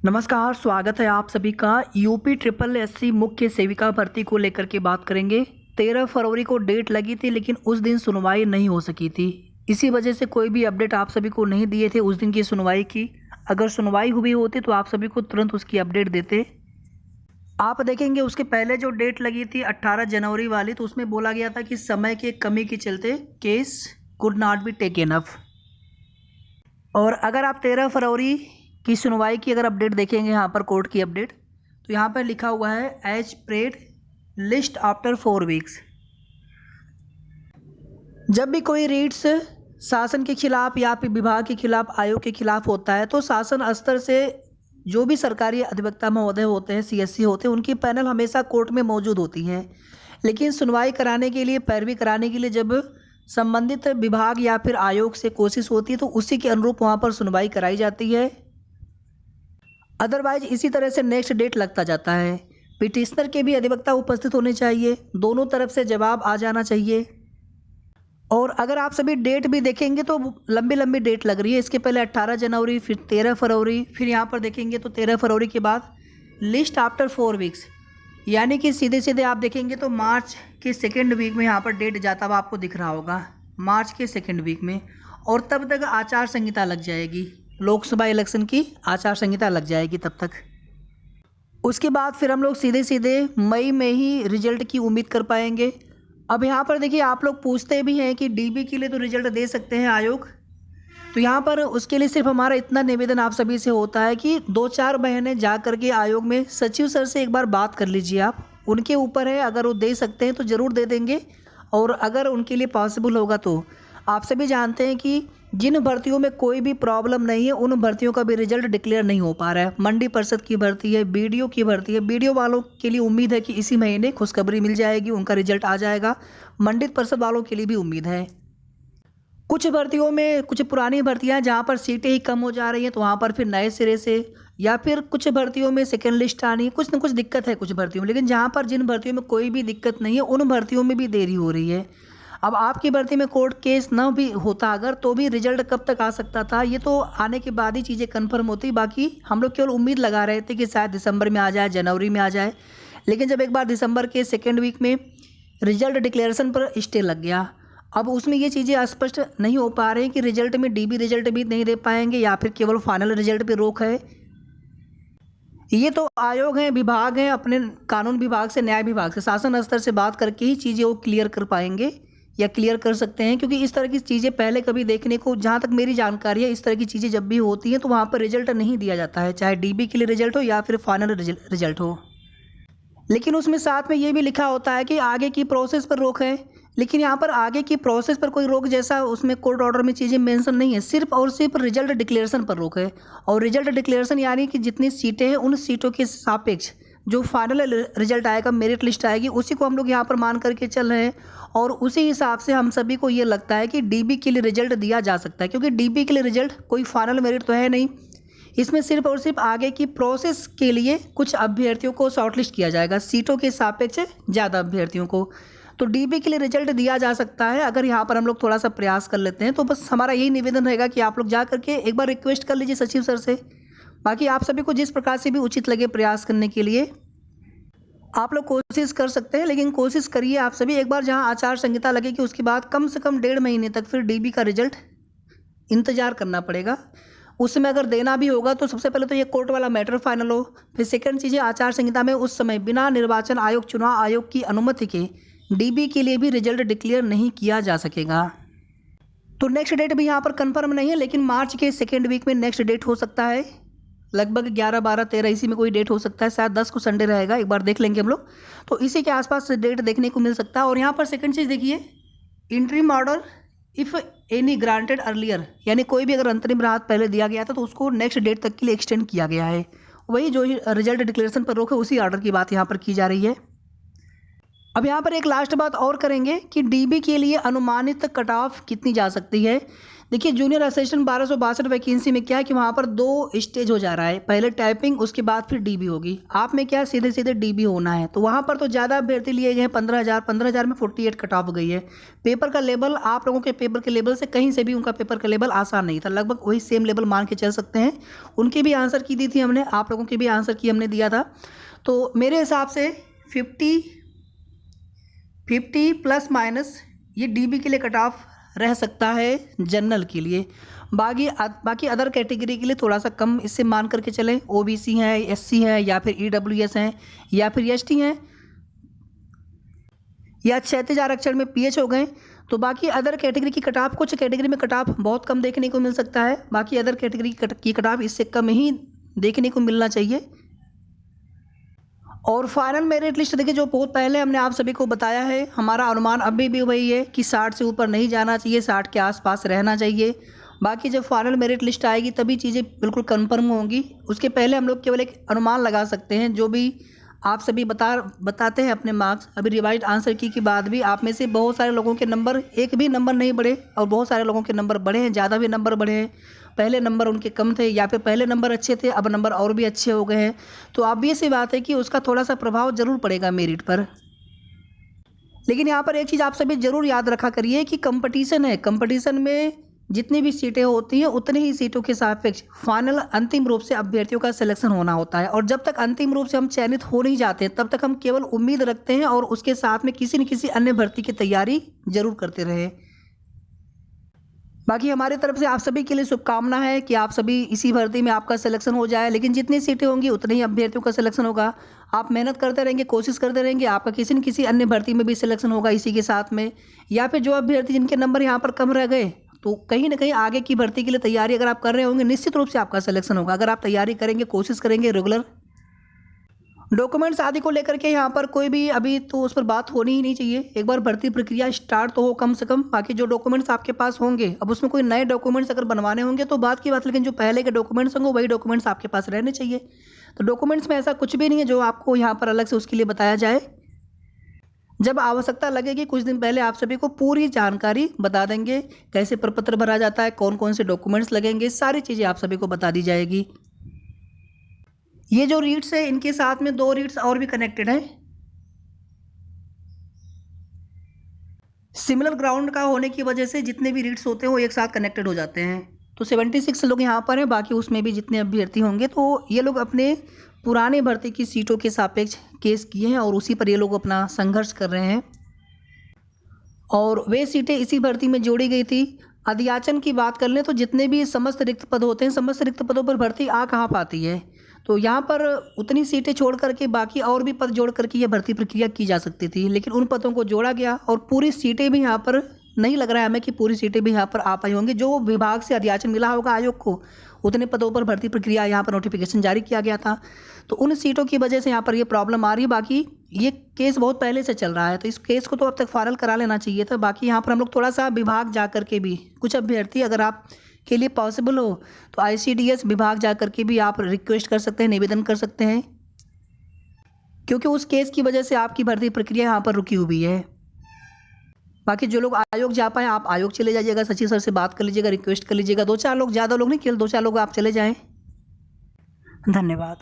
नमस्कार, स्वागत है आप सभी का। यूपी ट्रिपल एससी मुख्य सेविका भर्ती को लेकर के बात करेंगे। 13 फरवरी को डेट लगी थी, लेकिन उस दिन सुनवाई नहीं हो सकी थी। इसी वजह से कोई भी अपडेट आप सभी को नहीं दिए थे उस दिन की सुनवाई की। अगर सुनवाई हुई होती तो आप सभी को तुरंत उसकी अपडेट देते। आप देखेंगे उसके पहले जो डेट लगी थी 18 जनवरी वाली, तो उसमें बोला गया था कि समय के कमी के चलते case could not be taken up. और अगर आप 13 फरवरी की सुनवाई की अगर अपडेट देखेंगे यहाँ पर कोर्ट की अपडेट, तो यहाँ पर लिखा हुआ है as prayed list after 4 weeks. जब भी कोई रीट्स शासन के खिलाफ या फिर विभाग के खिलाफ, आयोग के खिलाफ होता है, तो शासन स्तर से जो भी सरकारी अधिवक्ता महोदय होते हैं, सीएससी होते हैं, उनकी पैनल हमेशा कोर्ट में मौजूद होती है। लेकिन सुनवाई कराने के लिए, पैरवी कराने के लिए जब संबंधित विभाग या फिर आयोग से कोशिश होती है तो उसी के अनुरूप वहाँ पर सुनवाई कराई जाती है। अदरवाइज इसी तरह से नेक्स्ट डेट लगता जाता है। पिटिशनर के भी अधिवक्ता उपस्थित होने चाहिए, दोनों तरफ से जवाब आ जाना चाहिए। और अगर आप सभी डेट भी देखेंगे तो लंबी लंबी डेट लग रही है। इसके पहले 18 जनवरी, फिर 13 फरवरी, फिर यहाँ पर देखेंगे तो 13 फरवरी के बाद लिस्ट आफ्टर 4 वीक्स, यानी कि सीधे सीधे आप देखेंगे तो मार्च के सेकेंड वीक में यहाँ पर डेट जाता हुआ आपको दिख रहा होगा, मार्च के सेकेंड वीक में। और तब तक आचार संहिता लग जाएगी, लोकसभा इलेक्शन की आचार संहिता लग जाएगी तब तक। उसके बाद फिर हम लोग सीधे सीधे मई में ही रिजल्ट की उम्मीद कर पाएंगे। अब यहाँ पर देखिए, आप लोग पूछते भी हैं कि डीबी के लिए तो रिजल्ट दे सकते हैं आयोग, तो यहाँ पर उसके लिए सिर्फ हमारा इतना निवेदन आप सभी से होता है कि 2-4 महीने जा कर के आयोग में सचिव सर से एक बार बात कर लीजिए। आप उनके ऊपर है, अगर वो दे सकते हैं तो ज़रूर दे देंगे, और अगर उनके लिए पॉसिबल होगा तो। आप सभी जानते हैं कि जिन भर्तियों में कोई भी प्रॉब्लम नहीं है उन भर्तियों का भी रिजल्ट डिक्लेयर नहीं हो पा रहा है। मंडी परिषद की भर्ती है, बीडीओ की भर्ती है। बीडीओ वालों के लिए उम्मीद है कि इसी महीने खुशखबरी मिल जाएगी, उनका रिजल्ट आ जाएगा। मंडी परिषद वालों के लिए भी उम्मीद है। कुछ भर्तियों में, कुछ पुरानी भर्तियां जहां पर सीटें ही कम हो जा रही हैं, तो वहां पर फिर नए सिरे से, या फिर कुछ भर्तियों में सेकेंड लिस्ट आनी है, कुछ ना कुछ दिक्कत है कुछ भर्तियों में। लेकिन जहां पर जिन भर्तियों में कोई भी दिक्कत नहीं है उन भर्तियों में भी देरी हो रही है। अब आपकी भर्ती में कोर्ट केस न भी होता अगर, तो भी रिजल्ट कब तक आ सकता था, ये तो आने के बाद ही चीज़ें कन्फर्म होती। बाकी हम लोग केवल उम्मीद लगा रहे थे कि शायद दिसंबर में आ जाए, जनवरी में आ जाए। लेकिन जब एक बार दिसंबर के सेकेंड वीक में रिजल्ट डिक्लेरेशन पर स्टे लग गया, अब उसमें ये चीज़ें स्पष्ट नहीं हो पा रही कि रिजल्ट में डीबी रिजल्ट भी नहीं दे पाएंगे या फिर केवल फाइनल रिजल्ट पे रोक है। ये तो आयोग हैं, विभाग हैं, अपने कानून विभाग से, न्याय विभाग से, शासन स्तर से बात करके ही चीज़ें वो क्लियर कर पाएंगे या क्लियर कर सकते हैं। क्योंकि इस तरह की चीज़ें पहले कभी देखने को, जहाँ तक मेरी जानकारी है, इस तरह की चीज़ें जब भी होती हैं तो वहाँ पर रिजल्ट नहीं दिया जाता है, चाहे डीबी के लिए रिजल्ट हो या फिर फाइनल रिजल्ट हो। लेकिन उसमें साथ में ये भी लिखा होता है कि आगे की प्रोसेस पर रोक है। लेकिन यहाँ पर आगे की प्रोसेस पर कोई रोक जैसा उसमें कोर्ट ऑर्डर में चीज़ें मेंशन नहीं है, सिर्फ और सिर्फ रिजल्ट डिक्लेरेशन पर रोक है। और रिजल्ट डिक्लेरेशन यानी कि जितनी सीटें हैं उन सीटों के सापेक्ष जो फाइनल रिजल्ट आएगा, मेरिट लिस्ट आएगी, उसी को हम लोग यहाँ पर मान करके चल रहे हैं। और उसी हिसाब से हम सभी को ये लगता है कि डीबी के लिए रिजल्ट दिया जा सकता है, क्योंकि डीबी के लिए रिजल्ट कोई फाइनल मेरिट तो है नहीं। इसमें सिर्फ और सिर्फ आगे की प्रोसेस के लिए कुछ अभ्यर्थियों को शॉर्टलिस्ट किया जाएगा, सीटों के सापेक्ष ज़्यादा अभ्यर्थियों को। तो डीबी के लिए रिजल्ट दिया जा सकता है अगर यहाँ पर हम लोग थोड़ा सा प्रयास कर लेते हैं। तो बस हमारा यही निवेदन रहेगा कि आप लोग जा करके एक बार रिक्वेस्ट कर लीजिए सचिव सर से। बाकी आप सभी को जिस प्रकार से भी उचित लगे प्रयास करने के लिए आप लोग कोशिश कर सकते हैं, लेकिन कोशिश करिए आप सभी एक बार, जहाँ आचार संहिता लगेगी उसके बाद कम से कम 1.5 महीने तक फिर डीबी का रिजल्ट इंतज़ार करना पड़ेगा। उसमें अगर देना भी होगा तो सबसे पहले तो ये कोर्ट वाला मैटर फाइनल हो, फिर सेकंड चीज़ें आचार संहिता में उस समय बिना निर्वाचन आयोग, चुनाव आयोग की अनुमति के डीबी के लिए भी रिजल्ट डिक्लेयर नहीं किया जा सकेगा। तो नेक्स्ट डेट भी यहाँ पर कंफर्म नहीं है, लेकिन मार्च के सेकेंड वीक में नेक्स्ट डेट हो सकता है, लगभग 11, 12, 13 इसी में कोई डेट हो सकता है। शायद 10 को संडे रहेगा, एक बार देख लेंगे हम लोग, तो इसी के आसपास डेट देखने को मिल सकता है। और यहाँ पर सेकंड चीज़ देखिए, interim order if any granted earlier, यानी कोई भी अगर अंतरिम राहत पहले दिया गया था तो उसको नेक्स्ट डेट तक के लिए एक्सटेंड किया गया है। वही जो रिजल्ट डिक्लेरेशन पर रोक है उसी ऑर्डर की बात यहाँ पर की जा रही है। अब यहाँ पर एक लास्ट बात और करेंगे कि डीबी के लिए अनुमानित कट ऑफ कितनी जा सकती है। देखिए जूनियर असिस्टेंट 1262 वैकेंसी में क्या है कि वहाँ पर 2 स्टेज हो जा रहा है, पहले टाइपिंग उसके बाद फिर डीबी होगी। आप में क्या सीधे सीधे डीबी होना है, तो वहाँ पर तो ज़्यादा अभ्यर्थी लिए गए हैं, 15,000 में 48 कट ऑफ गई है। पेपर का लेवल आप लोगों के पेपर के लेवल से कहीं से भी उनका पेपर का लेवल आसान नहीं था, लगभग वही सेम लेवल मान के चल सकते हैं। उनकी भी आंसर की दी थी हमने, आप लोगों की भी आंसर की हमने दिया था। तो मेरे हिसाब से 50 प्लस माइनस ये डीबी के लिए कट ऑफ रह सकता है जनरल के लिए। बाकी अदर कैटेगरी के लिए थोड़ा सा कम इससे मान करके चलें। ओबीसी हैं, एससी हैं, या फिर ईडब्ल्यूएस हैं, या फिर एसटी हैं, या क्षैतिज आरक्षण में पीएच हो गए। तो बाकी अदर कैटेगरी की कट ऑफ, कुछ कैटेगरी में कट ऑफ बहुत कम देखने को मिल सकता है, बाकी अदर कैटेगरी की कट ऑफ इससे कम ही देखने को मिलना चाहिए। और फाइनल मेरिट लिस्ट देखिए, जो बहुत पहले हमने आप सभी को बताया है, हमारा अनुमान अभी भी वही है कि 60 से ऊपर नहीं जाना चाहिए, 60 के आसपास रहना चाहिए। बाकी जब फाइनल मेरिट लिस्ट आएगी तभी चीज़ें बिल्कुल कंफर्म होंगी। उसके पहले हम लोग केवल एक अनुमान लगा सकते हैं। जो भी आप सभी बताते हैं अपने मार्क्स, अभी रिवाइज आंसर की के बाद भी आप में से बहुत सारे लोगों के नंबर, एक भी नंबर नहीं बढ़े, और बहुत सारे लोगों के नंबर बढ़े हैं, ज़्यादा भी नंबर बढ़े हैं। पहले नंबर उनके कम थे, या फिर पहले नंबर अच्छे थे, अब नंबर और भी अच्छे हो गए हैं। तो ऑब्वियस सी बात है कि उसका थोड़ा सा प्रभाव ज़रूर पड़ेगा मेरिट पर। लेकिन यहाँ पर एक चीज़ आप सभी ज़रूर याद रखा करिए कि कंपटीशन है, कंपटीशन में जितनी भी सीटें होती हैं उतनी ही सीटों के सापेक्ष फाइनल अंतिम रूप से अभ्यर्थियों का सिलेक्शन होना होता है। और जब तक अंतिम रूप से हम चयनित हो नहीं जाते तब तक हम केवल उम्मीद रखते हैं और उसके साथ में किसी न किसी अन्य भर्ती की तैयारी जरूर करते रहें। बाकी हमारी तरफ से आप सभी के लिए शुभकामना है कि आप सभी इसी भर्ती में आपका सिलेक्शन हो जाए। लेकिन जितनी सीटें होंगी उतने ही अभ्यर्थियों का सिलेक्शन होगा। आप मेहनत करते रहेंगे, कोशिश करते रहेंगे, आपका किसी न किसी अन्य भर्ती में भी सिलेक्शन होगा इसी के साथ में। या फिर जो अभ्यर्थी जिनके नंबर यहाँ पर कम रह गए, तो कहीं ना कहीं आगे की भर्ती के लिए तैयारी अगर आप कर रहे होंगे, निश्चित रूप से आपका सिलेक्शन होगा। अगर आप तैयारी करेंगे, कोशिश करेंगे रेगुलर। डॉक्यूमेंट्स आदि को लेकर के यहाँ पर कोई भी अभी तो उस पर बात होनी ही नहीं चाहिए। एक बार भर्ती प्रक्रिया स्टार्ट तो हो कम से कम, बाकी जो डॉक्यूमेंट्स आपके पास होंगे, अब उसमें कोई नए डॉक्यूमेंट्स अगर बनवाने होंगे तो बात की बात, लेकिन जो पहले के डॉक्यूमेंट्स होंगे वही डॉक्यूमेंट्स आपके पास रहने चाहिए। तो डॉक्यूमेंट्स में ऐसा कुछ भी नहीं है जो आपको यहाँ पर अलग से उसके लिए बताया जाए। जब आवश्यकता लगेगी कुछ दिन पहले आप सभी को पूरी जानकारी बता देंगे, कैसे प्रपत्र भरा जाता है, कौन कौन से डॉक्यूमेंट्स लगेंगे, सारी चीज़ें आप सभी को बता दी जाएगी। ये जो रीड्स है इनके साथ में 2 रीड्स और भी कनेक्टेड हैं। सिमिलर ग्राउंड का होने की वजह से जितने भी रीड्स होते हैं वो एक साथ कनेक्टेड हो जाते हैं। तो 76 लोग यहाँ पर हैं, बाकी उसमें भी जितने अभ्यर्थी होंगे तो ये लोग अपने पुराने भर्ती की सीटों के सापेक्ष केस किए हैं और उसी पर ये लोग अपना संघर्ष कर रहे हैं। और वे सीटें इसी भर्ती में जोड़ी गई थी। अध्याचन की बात कर लें तो जितने भी समस्त रिक्त पद होते हैं, समस्त रिक्त पदों पर भर्ती आ कहाँ पाती है, तो यहाँ पर उतनी सीटें छोड़ करके बाकी और भी पद जोड़ करके यह भर्ती प्रक्रिया की जा सकती थी। लेकिन उन पदों को जोड़ा गया और पूरी सीटें भी यहाँ पर नहीं लग रहा है हमें कि पूरी सीटें भी यहाँ पर आ पाई होंगी। जो विभाग से अध्याचन मिला होगा आयोग को, उतने पदों पर भर्ती प्रक्रिया यहाँ पर नोटिफिकेशन जारी किया गया था, तो उन सीटों की वजह से यहाँ पर ये प्रॉब्लम आ रही है। बाकी ये केस बहुत पहले से चल रहा है, तो इस केस को तो अब तक फाइनल करा लेना चाहिए था। बाकी यहाँ पर हम लोग थोड़ा सा विभाग जा कर के भी, कुछ अभ्यर्थी अगर आप के लिए पॉसिबल हो तो ICDS विभाग जा कर के भी आप रिक्वेस्ट कर सकते हैं, निवेदन कर सकते हैं, क्योंकि उस केस की वजह से आपकी भर्ती प्रक्रिया यहाँ पर रुकी हुई है। बाकी जो लोग आयोग जा पाए आप आयोग चले जाइएगा, सचिव सर से बात कर लीजिएगा, रिक्वेस्ट कर लीजिएगा। 2-4 लोग, ज़्यादा लोग नहीं, केवल 2-4 लोग आप चले जाएं। धन्यवाद।